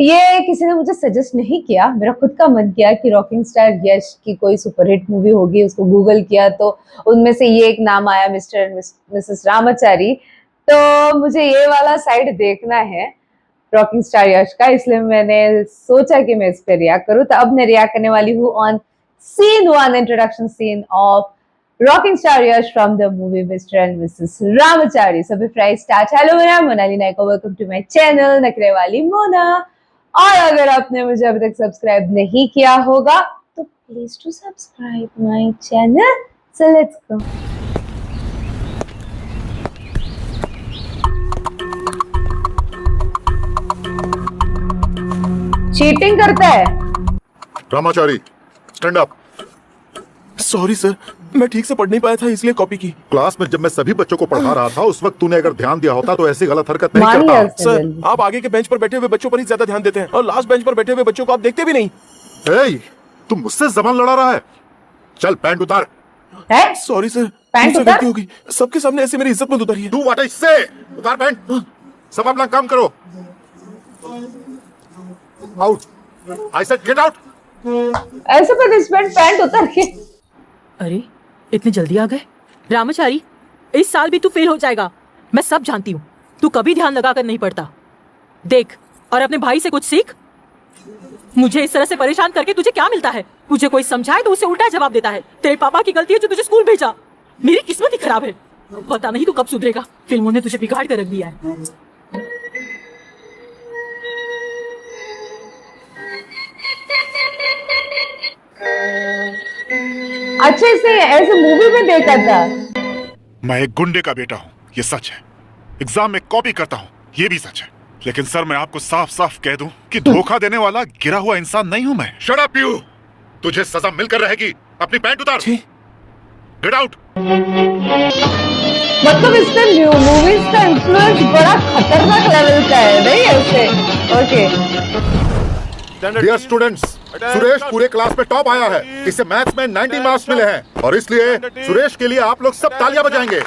ये किसी ने मुझे सजेस्ट नहीं किया, मेरा खुद का मन किया कि रॉकिंग स्टार यश की कोई सुपरहिट मूवी होगी, उसको गूगल किया तो उनमें से ये एक नाम आया, मिस्टर एंड मिसेस रामाचारी। तो मुझे ये वाला साइड देखना है रॉकिंग स्टार यश का, इसलिए मैंने सोचा कि मैं इस पे रिएक्ट करूं। तो अब मैं रिएक्ट करने वाली हूँ on scene 1, introduction scene of rocking star Yash from the movie Mr and Mrs Ramachari. So before I start, hello मेरा Monali Nayak, welcome to my channel नखरे वाली मोना। और अगर आपने मुझे अभी तक सब्सक्राइब नहीं किया होगा तो please to subscribe my channel. So let's go. Cheating करता है Ramachari, stand up. Sorry sir, मैं ठीक से पढ़ नहीं पाया था इसलिए कॉपी की। क्लास में जब मैं सभी बच्चों को पढ़ा रहा था उस वक्त तूने अगर ध्यान दिया होता तो ऐसी गलत हरकत नहीं करता। सर, आप आगे के बेंच पर बैठे हुए बच्चों पर ही ज्यादा ध्यान देते हैं और लास्ट बेंच पर बैठे हुए बच्चों को आप देखते भी नहीं। तू मुझसे जबान लड़ा रहा है? चल पैंट उतार। सॉरी सर, पैंट उतार। गलती हो गई। सबके सामने ऐसे मेरी इज्जत मत उतारिए। तू व्हाट आई से, उतार पैंट। सब अपना काम करो। Out, I said get out. ऐसे पनिशमेंट पैंट उतार के। अरे इतनी जल्दी आ गए? रामाचारी, इस साल भी तू फेल हो जाएगा, मैं सब जानती हूँ। तू कभी ध्यान लगाकर नहीं पढ़ता। देख और अपने भाई से कुछ सीख। मुझे इस तरह से परेशान करके तुझे क्या मिलता है? मुझे कोई समझाए तो उसे उल्टा जवाब देता है। तेरे पापा की गलती है जो तुझे स्कूल भेजा। मेरी किस्मत ही खराब है। पता नहीं तू कब सुधरेगा। फिल्मों ने तुझे बिगाड़ कर रख दिया है। अच्छे से ऐसे मूवी में देखा था। मैं एक गुंडे का बेटा हूँ, ये सच है। एग्जाम में कॉपी करता हूँ, ये भी सच है। लेकिन सर मैं आपको साफ साफ कह दूं कि धोखा देने वाला गिरा हुआ इंसान नहीं हूं मैं। शट अप यू, तुझे सजा मिलकर रहेगी। अपनी पैंट उतार। Get out. मतलब इसका मूवीज का इन्फ्लुएंस बड़ा खतरनाक लेवल का है नहीं ऐसे? ओके। डियर स्टूडेंट्स, सुरेश पूरे क्लास में टॉप आया है। इसे मैथ्स में 90 मार्क्स मिले हैं और इसलिए सुरेश के लिए आप लोग सब तालियां बजाएंगे।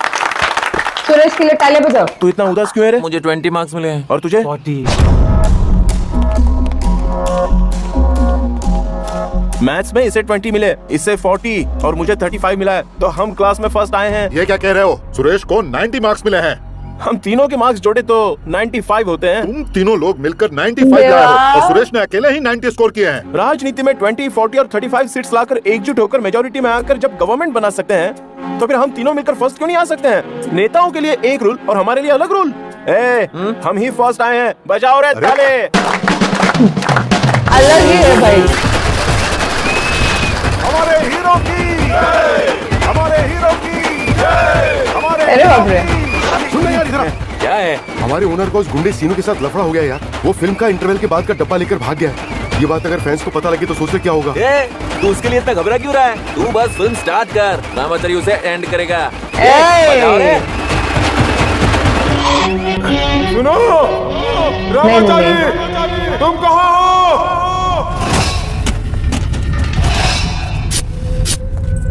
सुरेश के लिए तालियां बजाओ। तू इतना उदास क्यों है रे? मुझे 20 मार्क्स मिले हैं। और तुझे? 40। मैथ्स में इसे 20 मिले, इससे 40 और मुझे 35 मिला है, तो हम क्लास में फर्स्ट आए हैं। ये क्या कह रहे हो? सुरेश को 90 मार्क्स मिले हैं। हम तीनों के मार्क्स जोड़े तो 95 होते हैं। तुम तीनों लोग मिलकर 95 लाए हो और सुरेश ने अकेले ही 90 स्कोर किए हैं। राजनीति में 20, 40 और 35 सीट्स लाकर एकजुट होकर मेजोरिटी में आकर जब गवर्नमेंट बना सकते हैं तो फिर हम तीनों मिलकर फर्स्ट क्यों नहीं आ सकते हैं? नेताओं के लिए एक रूल और हमारे लिए अलग रूल। हम ही फर्स्ट आए हैं, बजाओ रे ताले। अलग ही है भाई। हमारे हीरो की, हमारे हीरो की, हमारे। अरे बाप रे। क्या है? हमारे ओनर को उस गुंडे सीनू के साथ लफड़ा हो गया यार। वो फिल्म का इंटरवल के बाद का डब्बा लेकर भाग गया। ये बात अगर फैंस को पता लगी तो सोचते क्या होगा? तू उसके लिए इतना घबरा क्यों रहा है? तू बस फिल्म स्टार्ट कर, रामाचारी उसे एंड करेगा। सुनो रामाचारी, तुम कहाँ हो?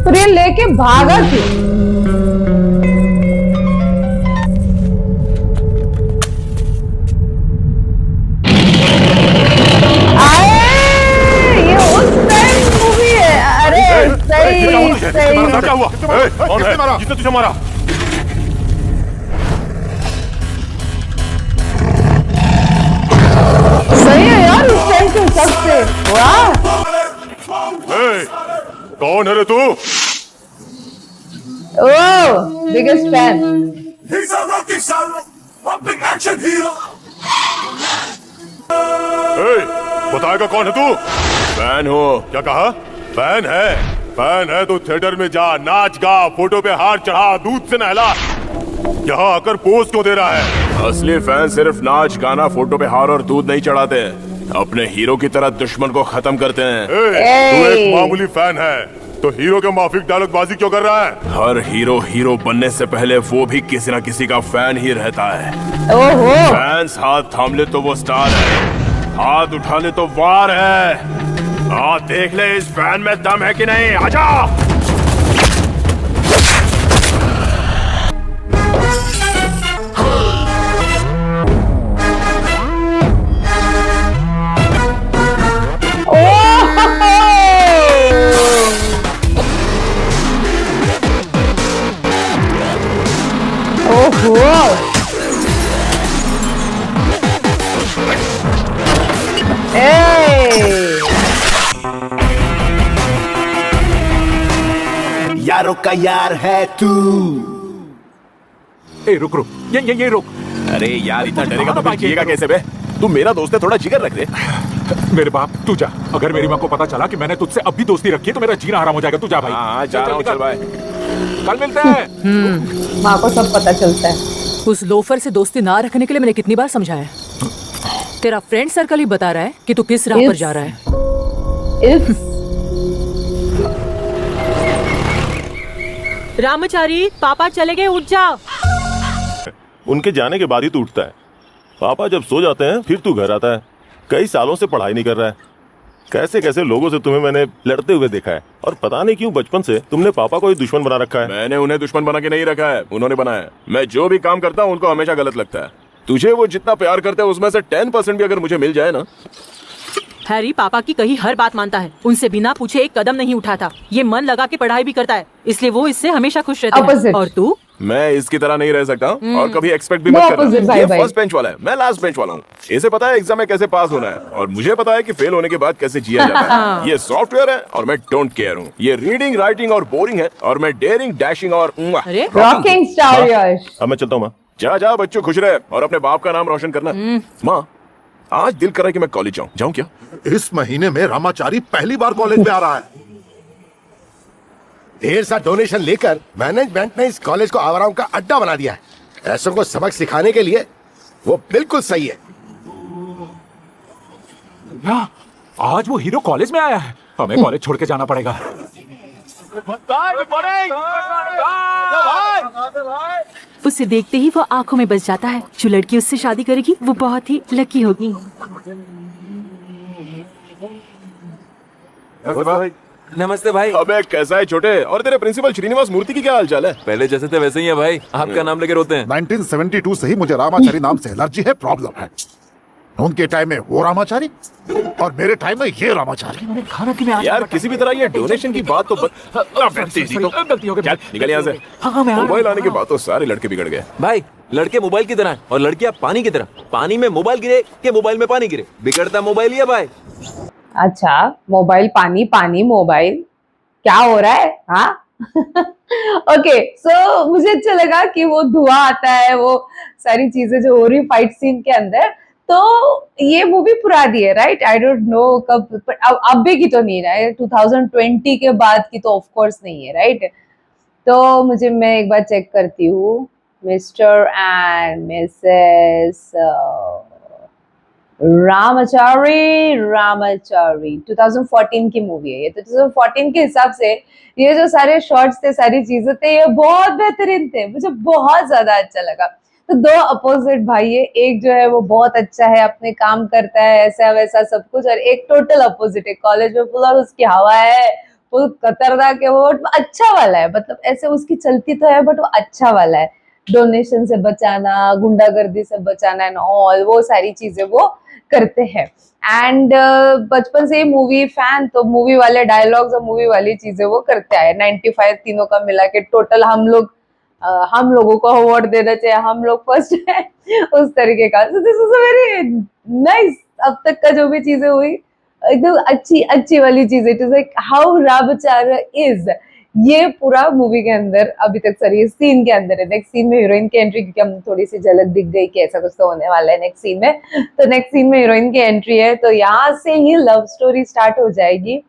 तो ये लेके भागा क्यों? क्या हुआ? कौन है जिसने तुझे मारा? सही है यार उस टाइम के हिसाब से। वाह। कौन है रे तू? ओह, बिगेस्ट फैन। बताएगा कौन है तू? फैन हो। क्या कहा? फैन है? फैन है तो थिएटर में जा, नाच गा, फोटो पे हार चढ़ा, दूध से नहला। यहाँ आकर पोज क्यों दे रहा है? असली फैन सिर्फ नाच गाना, फोटो पे हार और दूध नहीं चढ़ाते, अपने हीरो की तरह दुश्मन को खत्म करते हैं। तू एक मामूली फैन है तो हीरो के माफिक डायलॉग बाजी क्यों कर रहा है? हर हीरो बनने से पहले वो भी किसी न किसी का फैन ही रहता है। ओहो। फैंस हाथ थाम ले तो वो स्टार है, हाथ उठा ले तो वार है। देख ले इस फैन में दम है कि नहीं। आजा। ए यारों का यार है तू। ए रुक रुक, ये रुक। अरे यार इतना डरेगा तो फिर जिएगा कैसे बे? तू मेरा दोस्त है, थोड़ा जिगर रख दे। मेरे बाप तू जा, अगर मेरी माँ को पता चला कि मैंने तुझसे अब भी दोस्ती रखी है तो मेरा जीना हराम हो जाएगा। तू जा भाई। हाँ जा रहा हूँ, चल भाई। कल मिलते हैं। माँ को सब पता चलता है। उस लोफर से दोस्ती ना रखने के लिए मैंने कितनी बार समझाया है। तेरा फ्रेंड सर्कल ही बता रहा है कि तू किस राह पर जा रहा है। इफ रामचारी, पापा चले गए, उठ जा। उनके जाने के बाद ही तू उठता है। पापा जब सो जाते हैं फिर तू घर आता है। कई सालों से पढ़ाई नहीं कर रहा है। कैसे कैसे लोगों से तुम्हें मैंने लड़ते हुए देखा है, और पता नहीं क्यों बचपन से तुमने पापा को ही दुश्मन बना रखा है। मैंने उन्हें दुश्मन बना के नहीं रखा है, उन्होंने बनाया है। मैं जो भी काम करता हूँ उनको हमेशा गलत लगता है। तुझे वो जितना प्यार करते हैं उसमें से 10% भी अगर मुझे मिल जाए ना। हैरी पापा की कही हर बात मानता है, उनसे बिना पूछे एक कदम नहीं उठाता। ये मन लगा के पढ़ाई भी करता है, इसलिए वो इससे हमेशा खुश रहता है। Opposite. और तू? मैं इसकी तरह नहीं रह सकता और कभी एक्सपेक्ट भी मत opposite, करना। bye ये bye. फर्स्ट बेंच वाला है, मैं लास्ट बेंच वाला हूँ। इसे पता है एग्जाम में कैसे पास होना है, और मुझे पता है कि फेल होने के बाद कैसे जिया जाता है। ये सॉफ्टवेयर है और मैं डोंट केयर हूँ। ये रीडिंग राइटिंग और बोरिंग है, और मैं डेयरिंग डैशिंग और अरे रॉकिंग स्टार यश। अब मैं चलता हूँ माँ। जा जा बच्चों, खुश रहे और अपने बाप का नाम रोशन करना। माँ आज दिल कर रहा है कि मैं कॉलेज जाऊँ। जाऊँ क्या? इस महीने में रामाचारी पहली बार कॉलेज में आ रहा है। ढेर सा डोनेशन लेकर मैनेजमेंट ने इस कॉलेज को आवाराओं का अड्डा बना दिया है। ऐसों को सबक सिखाने के लिए वो बिल्कुल सही है। आज वो हीरो कॉलेज में आया है, हमें कॉलेज छोड़ के जाना पड़ेगा। उसे देखते ही वो आंखों में बस जाता है। जो लड़की उससे शादी करेगी वो बहुत ही लकी होगी। नमस्ते भाई। अबे कैसा है छोटे? और तेरे प्रिंसिपल श्रीनिवास मूर्ति की क्या हाल चाल है? पहले जैसे थे वैसे ही है भाई। आपका नाम लेके रोते हैं। 1972 से ही मुझे रामाचारी नाम से एलर्जी है, प्रॉब्लम है। उनके टाइम में वो रामाचारी और मेरे टाइम में ये रामाचारी। खाना कि मैं यार किसी भी तरह ये डोनेशन की बात तो गलती हो गई। निकल यहाँ से। हाँ मैं मोबाइल आने के बाद तो सारे लड़के बिगड़ गए। भाई लड़के मोबाइल की तरह हैं और लड़कियां पानी की तरह। पानी में मोबाइल गिरे कि मोबाइल में पानी गिरे, बिगड़ता मोबाइल ही है भाई। अच्छा, मोबाइल पानी, पानी मोबाइल, क्या हो रहा है? हाँ ओके, सो मुझे अच्छा लगा कि वो धुआं आता है, वो सारी चीजें जो हो रही फाइट सीन के अंदर। तो ये मूवी पुरानी है, राइट? आई डोंट नो कब, पर अब भी की तो नहीं है, 2020 के बाद की तो ऑफ कोर्स नहीं है, राइट? तो मैं एक बार चेक करती हूँ। मिस्टर एंड मिसेस रामाचारी 2014 की मूवी है ये। तो 2014 के हिसाब से ये जो सारे शॉट्स थे, सारी चीजें थे, ये बहुत बेहतरीन थे। मुझे बहुत ज्यादा अच्छा लगा। तो दो अपोजिट भाई है, एक जो है वो बहुत अच्छा है, अपने काम करता है, ऐसा वैसा सब कुछ, और एक टोटल अपोजिट है, कॉलेज में पूरा उसकी हवा है, वो खतरनाक है, वो अच्छा वाला है। मतलब ऐसे उसकी चलती तो है बट वो अच्छा वाला है। डोनेशन से बचाना, गुंडागर्दी से बचाना एंड ऑल, वो सारी चीजें वो करते हैं। एंड बचपन से ही मूवी फैन, तो मूवी वाले डायलॉग्स और मूवी वाली चीजें वो करते आए। 95 तीनों का मिला के टोटल हम लोगों को अवार्ड देना चाहिए, हम लोग फर्स्ट है उस तरीके का। So this is a very nice, अब तक का जो भी चीजें हुई एकदम अच्छी वाली चीज। It is like how Ramachari is, ये पूरा मूवी के अंदर अभी तक सर ये सीन के अंदर है। नेक्स्ट सीन में हीरोइन की एंट्री, क्योंकि हम थोड़ी सी झलक दिख गई कि ऐसा कुछ तो होने वाला है नेक्स्ट सीन में। तो नेक्स्ट सीन में हीरोइन की एंट्री है, तो यहाँ से ही लव स्टोरी स्टार्ट हो जाएगी।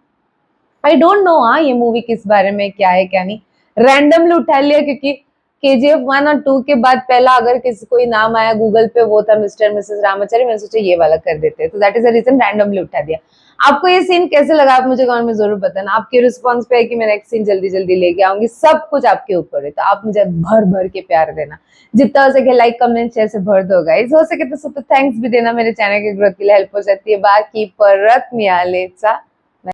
आई डोंट नो हाँ ये मूवी किस बारे में, क्या है क्या नहीं, रैंडमली उठा लिया क्योंकि KGF 1 और 2 के बाद पहला अगर किसी कोई नाम आया गूगल पे वो था मिस्टर मिसेस रामाचारी। मैंने सोचा ये वाला कर देते हैं, तो that is the reason randomly उठा दिया। आपको ये सीन कैसे लगा आप मुझे कमेंट में जरूर बताना। आपके रिस्पॉन्स पे है कि मैं नेक्स्ट सीन जल्दी जल्दी लेके आऊंगी, सब कुछ आपके ऊपर है। तो आप मुझे भर भर के प्यार देना, जितना हो सके लाइक कमेंट शेयर से भर दो गाइस। हो सके तो सुपर थैंक्स भी देना, मेरे चैनल के ग्रोथ के लिए हेल्प हो जाती है। बाकी परत मियालेचा